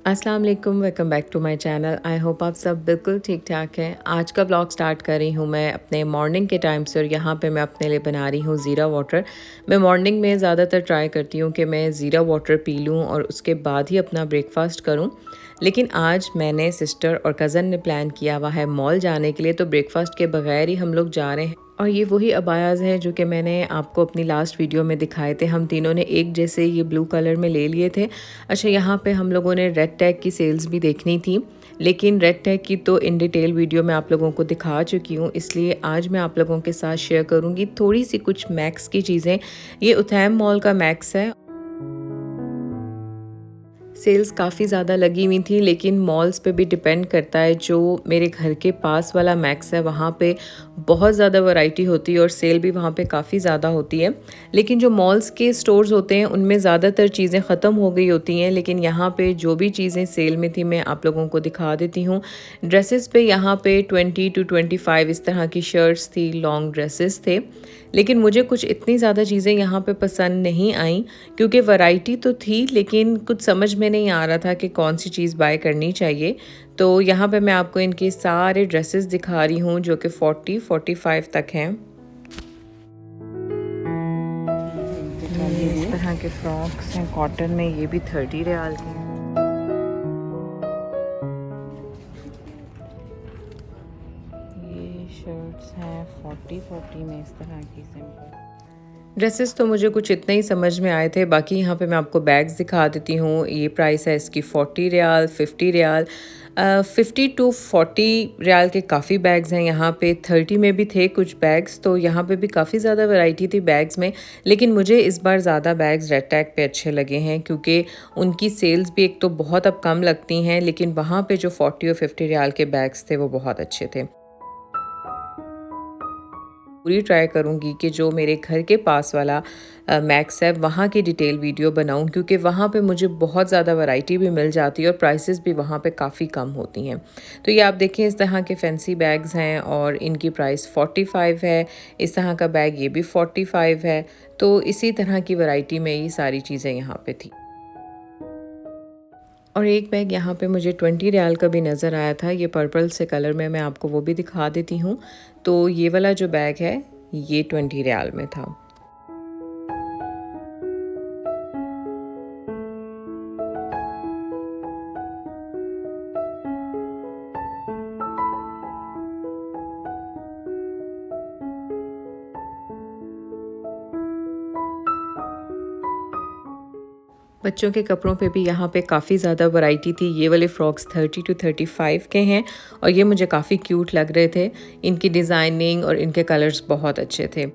अस्सलाम वालेकुम, welcome back to my channel. I hope आप सब बिल्कुल ठीक ठाक हैं। आज का ब्लॉग स्टार्ट कर रही हूँ मैं अपने मॉर्निंग के टाइम से और यहाँ पे मैं अपने लिए बना रही हूँ ज़ीरा वाटर। मैं मॉर्निंग में ज़्यादातर ट्राई करती हूँ कि मैं ज़ीरा वाटर पी लूँ और उसके बाद ही अपना ब्रेकफास्ट करूँ। लेकिन आज मैंने सिस्टर और कज़न ने प्लान किया हुआ है मॉल जाने के लिए, तो ब्रेकफास्ट के बगैर ही हम लोग जा रहे हैं। और ये वही अबायाज़ हैं जो कि मैंने आपको अपनी लास्ट वीडियो में दिखाए थे। हम तीनों ने एक जैसे ये ब्लू कलर में ले लिए थे। अच्छा, यहाँ पे हम लोगों ने रेड टैग की सेल्स भी देखनी थी, लेकिन रेड टैग की तो इन डिटेल वीडियो मैं आप लोगों को दिखा चुकी हूँ, इसलिए आज मैं आप लोगों के साथ शेयर करूँगी थोड़ी सी कुछ मैक्स की चीज़ें। ये उथैम मॉल का मैक्स है। सेल्स काफ़ी ज़्यादा लगी हुई थी, लेकिन मॉल्स पे भी डिपेंड करता है। जो मेरे घर के पास वाला मैक्स है वहाँ पे बहुत ज़्यादा वैरायटी होती है और सेल भी वहाँ पे काफ़ी ज़्यादा होती है। लेकिन जो मॉल्स के स्टोर्स होते हैं उनमें ज़्यादातर चीज़ें ख़त्म हो गई होती हैं, लेकिन यहाँ पे जो भी चीज़ें सेल में थी मैं आप लोगों को दिखा देती हूँ। ड्रेसेस पे यहाँ पे 20 to 25 इस तरह की शर्ट्स थी, लॉन्ग ड्रेसेस थे। लेकिन मुझे कुछ इतनी ज़्यादा चीज़ें यहाँ पे पसंद नहीं आई, क्योंकि वैरायटी तो थी लेकिन कुछ समझ में नहीं आ रहा था कि कौन सी चीज़ बाय करनी चाहिए। तो यहाँ पे मैं आपको इनके सारे ड्रेसेस दिखा रही हूँ जो कि 40-45 तक हैं। ये इस तरह के फ्रॉक्स हैं कॉटन में, ये भी 30 रियाल के हैं। ये शर्ट्स हैं 40 में इस तरह की सिंपल। ड्रेसेस तो मुझे कुछ इतने ही समझ में आए थे। बाकी यहाँ पे मैं आपको बैग्स दिखा देती हूँ। ये प्राइस है इसकी 40 रियाल, 50 रियाल, 50 to 40 रियाल के काफ़ी बैग्स हैं। यहाँ पे 30 में भी थे कुछ बैग्स, तो यहाँ पे भी काफ़ी ज़्यादा वैरायटी थी बैग्स में। लेकिन मुझे इस बार ज़्यादा बैग्स रेड टैग पे अच्छे लगे हैं, क्योंकि उनकी सेल्स भी एक तो बहुत अब कम लगती हैं, लेकिन वहाँ पे जो 40 और 50 रियाल के बैग्स थे वो बहुत अच्छे थे। पूरी ट्राई करूँगी कि जो मेरे घर के पास वाला मैक्स है वहाँ की डिटेल वीडियो बनाऊँ, क्योंकि वहाँ पे मुझे बहुत ज़्यादा वैरायटी भी मिल जाती है और प्राइसेस भी वहाँ पे काफ़ी कम होती हैं। तो ये आप देखें, इस तरह के फैंसी बैग्स हैं और इनकी प्राइस 45 है। इस तरह का बैग ये भी 45 है। तो इसी तरह की वैरायटी में ये सारी चीज़ें यहाँ पे थी। और एक बैग यहाँ पे मुझे 20 रियाल का भी नज़र आया था, ये पर्पल से कलर में, मैं आपको वो भी दिखा देती हूँ। तो ये वाला जो बैग है ये 20 रियाल में था। बच्चों के कपड़ों पे भी यहाँ पे काफ़ी ज़्यादा वैरायटी थी। ये वाले फ्रॉक्स 30 to 35 के हैं और ये मुझे काफ़ी क्यूट लग रहे थे। इनकी डिज़ाइनिंग और इनके कलर्स बहुत अच्छे थे।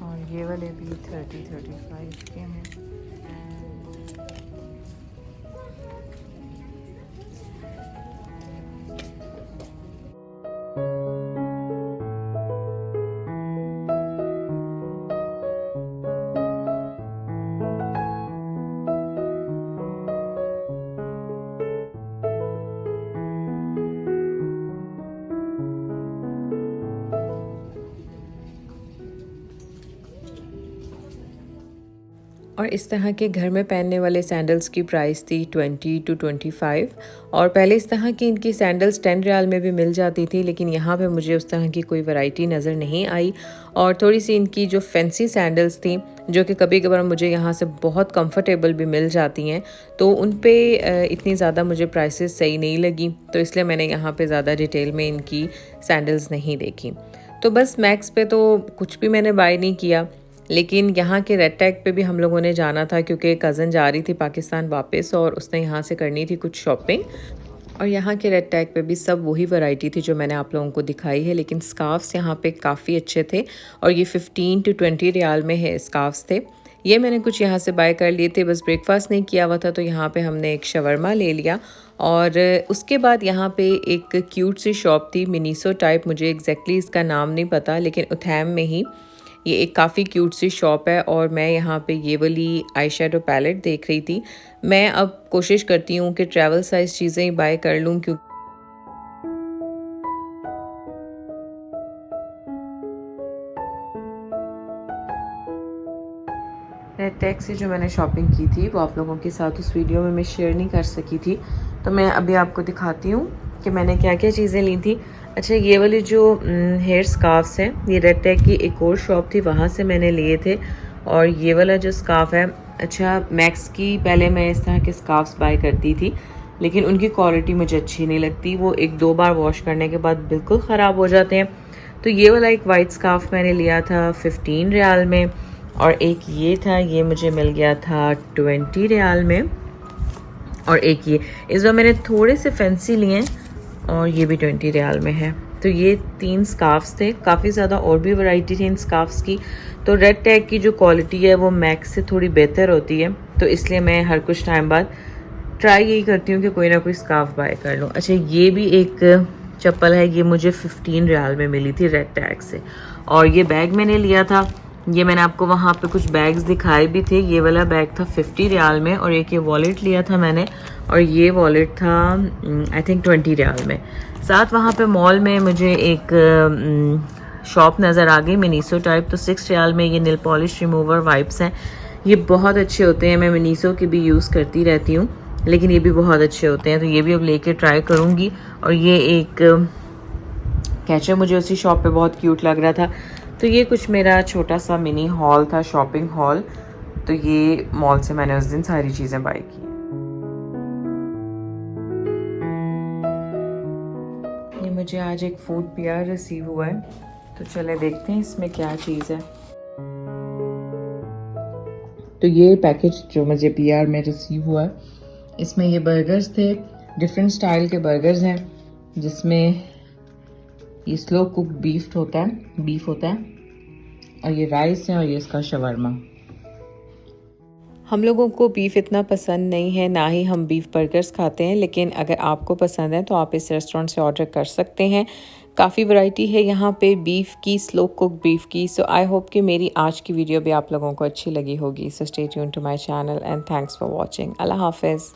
और ये वाले भी 30-35 के हैं। और इस तरह के घर में पहनने वाले सैंडल्स की प्राइस थी 20 to 25। और पहले इस तरह की इनकी सैंडल्स 10 रियाल में भी मिल जाती थी, लेकिन यहाँ पे मुझे उस तरह की कोई वैरायटी नज़र नहीं आई। और थोड़ी सी इनकी जो फैंसी सैंडल्स थी, जो कि कभी कभार मुझे यहाँ से बहुत कंफर्टेबल भी मिल जाती हैं, तो उन पे इतनी ज़्यादा मुझे प्राइसेस सही नहीं लगी, तो इसलिए मैंने यहाँ पे ज़्यादा डिटेल में इनकी सैंडल्स नहीं देखी। तो बस मैक्स पे तो कुछ भी मैंने बाय नहीं किया, लेकिन यहाँ के रेड टैग पे भी हम लोगों ने जाना था, क्योंकि कज़न जा रही थी पाकिस्तान वापस और उसने यहाँ से करनी थी कुछ शॉपिंग। और यहाँ के रेड टैग पे भी सब वही वैरायटी थी जो मैंने आप लोगों को दिखाई है, लेकिन स्कार्फ्स यहाँ पे काफ़ी अच्छे थे और ये 15 to 20 रियाल में है स्कार्फ्स थे। ये मैंने कुछ यहाँ से बाय कर लिए थे, बस ब्रेकफास्ट नहीं किया हुआ था, तो यहाँ पे हमने एक शवरमा ले लिया। और उसके बाद यहाँ पे एक क्यूट सी शॉप थी, मिनीसो टाइप, मुझे एग्जैक्टली इसका नाम नहीं पता, लेकिन उथैम में ही ये एक काफ़ी क्यूट सी शॉप है। और मैं यहाँ पे ये वाली आई शेडो पैलेट देख रही थी। मैं अब कोशिश करती हूँ कि ट्रैवल साइज़ चीज़ें ही बाय कर लूँ, क्योंकि रेड टैग से जो मैंने शॉपिंग की थी वो आप लोगों के साथ उस वीडियो में मैं शेयर नहीं कर सकी थी, तो मैं अभी आपको दिखाती हूँ कि मैंने क्या क्या चीज़ें ली थी। अच्छा, ये वाली जो हेयर स्कार्फ्स हैं ये रेड टैग की एक और शॉप थी, वहाँ से मैंने लिए थे। और ये वाला जो स्कार्फ है, अच्छा मैक्स की पहले मैं इस तरह के स्कार्फ्स बाय करती थी, लेकिन उनकी क्वालिटी मुझे अच्छी नहीं लगती, वो 1-2 बार वॉश करने के बाद बिल्कुल ख़राब हो जाते हैं। तो ये वाला एक वाइट स्कार्फ मैंने लिया था 15 रियाल में, और एक ये था, ये मुझे मिल गया था 20 रियाल में। और एक ये इस बार मैंने थोड़े से फैंसी लिए हैं और ये भी 20 रियाल में है। तो ये 3 स्कार्फ्स थे, काफ़ी ज़्यादा और भी वैरायटी थी इन स्कार्फ्स की। तो रेड टैग की जो क्वालिटी है वो मैक्स से थोड़ी बेहतर होती है, तो इसलिए मैं हर कुछ टाइम बाद ट्राई यही करती हूँ कि कोई ना कोई स्कार्फ बाय कर लूँ। अच्छा, ये भी एक चप्पल है, ये मुझे 15 रियाल में मिली थी रेड टैग से। और ये बैग मैंने लिया था, ये मैंने आपको वहाँ पे कुछ बैग्स दिखाए भी थे। ये वाला बैग था 50 रियाल में, और एक ये वॉलेट लिया था मैंने, और ये वॉलेट था आई थिंक 20 रियाल में। साथ वहाँ पे मॉल में मुझे एक शॉप नज़र आ गई मिनीसो टाइप, तो 6 रियाल में ये नेल पॉलिश रिमूवर वाइप्स हैं। ये बहुत अच्छे होते हैं, मैं मिनीसो की भी यूज़ करती रहती हूँ, लेकिन ये भी बहुत अच्छे होते हैं, तो ये भी अब लेके ट्राई करूँगी। और ये एक कैचर मुझे उसी शॉप पे बहुत क्यूट लग रहा था। तो ये कुछ मेरा छोटा सा मिनी हॉल था, शॉपिंग हॉल। तो ये मॉल से मैंने उस दिन सारी चीज़ें बाय की। ये मुझे आज एक फूड पीआर रिसीव हुआ है, तो चले देखते हैं इसमें क्या चीज़ है। तो ये पैकेज जो मुझे पीआर में रिसीव हुआ है, इसमें ये बर्गर्स थे, डिफरेंट स्टाइल के बर्गर्स हैं, जिसमें ये स्लो कुक बीफ होता है, और ये राइस है, और ये इसका शवरमा। हम लोगों को बीफ इतना पसंद नहीं है, ना ही हम बीफ बर्गर्स खाते हैं, लेकिन अगर आपको पसंद है तो आप इस रेस्टोरेंट से ऑर्डर कर सकते हैं। काफ़ी वैरायटी है यहाँ पे बीफ की, स्लो कुक बीफ की। सो आई होप कि मेरी आज की वीडियो भी आप लोगों को अच्छी लगी होगी। So stay tuned to my channel and thanks for watching. अल्लाह हाफिज़।